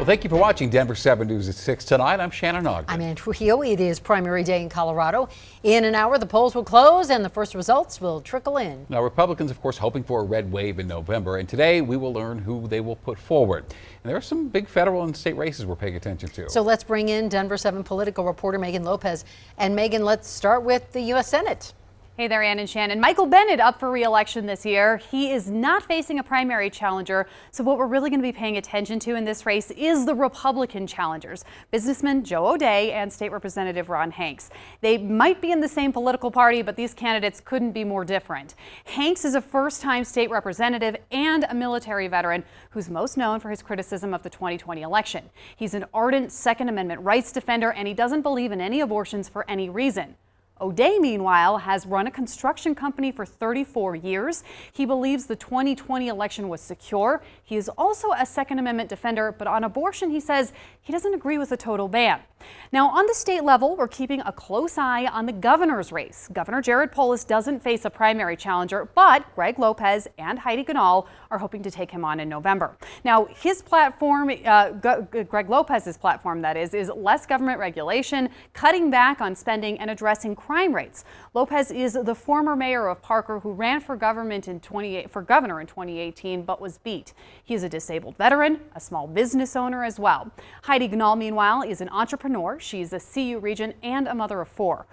Well, thank you for watching Denver 7 News at 6 tonight. I'm Shannon Ogden. I'm Ann Trujillo. It is primary day in Colorado. In an hour, the polls will close and the first results will trickle in. Now, Republicans, of course, hoping for a red wave in November. And today we will learn who they will put forward. And there are some big federal and state races we're paying attention to. So let's bring in Denver 7 political reporter Meghan Lopez. And Meghan, let's start with the U.S. Senate. Hey there, Ann and Shannon. Michael Bennet up for re-election this year. He is not facing a primary challenger. So what we're really going to be paying attention to in this race is the Republican challengers, businessman Joe O'Dea and State Representative Ron Hanks. They might be in the same political party, but these candidates couldn't be more different. Hanks is a first-time state representative and a military veteran who's most known for his criticism of the 2020 election. He's an ardent Second Amendment rights defender, and he doesn't believe in any abortions for any reason. O'Dea, meanwhile, has run a construction company for 34 years. He believes the 2020 election was secure. He is also a Second Amendment defender, but on abortion, he says he doesn't agree with a total ban. Now, on the state level, we're keeping a close eye on the governor's race. Governor Jared Polis doesn't face a primary challenger, but Greg Lopez and Heidi Ganahl are hoping to take him on in November. Now, his platform, Greg Lopez's platform, that is less government regulation, cutting back on spending, and addressing crime rates. Lopez is the former mayor of Parker who ran for governor in 2018 but was beat. He is a disabled veteran, a small business owner as well. Heidi Ganahl, meanwhile, is an entrepreneur. She's a CU regent and a mother of 4.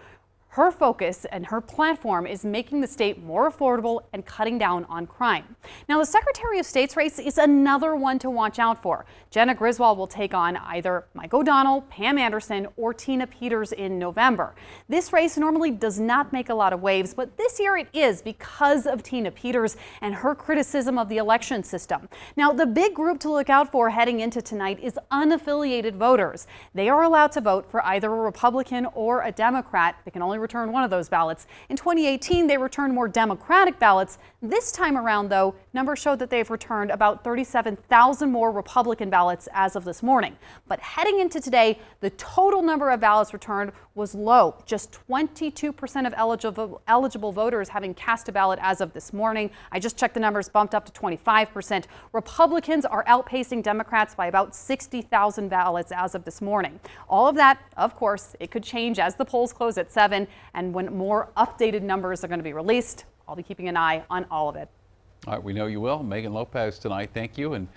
Her focus and her platform is making the state more affordable and cutting down on crime. Now, the Secretary of State's race is another one to watch out for. Jenna Griswold will take on either Mike O'Donnell, Pam Anderson, or Tina Peters in November. This race normally does not make a lot of waves, but this year it is because of Tina Peters and her criticism of the election system. Now, the big group to look out for heading into tonight is unaffiliated voters. They are allowed to vote for either a Republican or a Democrat. They can only return one of those ballots. In 2018, they returned more Democratic ballots. This time around, though, numbers showed that they've returned about 37,000 more Republican ballots as of this morning. But heading into today, the total number of ballots returned was low. Just 22% of eligible voters having cast a ballot as of this morning. I just checked the numbers, bumped up to 25%. Republicans are outpacing Democrats by about 60,000 ballots as of this morning. All of that, of course, it could change as the polls close at 7. And when more updated numbers are going to be released, I'll be keeping an eye on all of it. All right, we know you will. Meghan Lopez tonight, thank you. And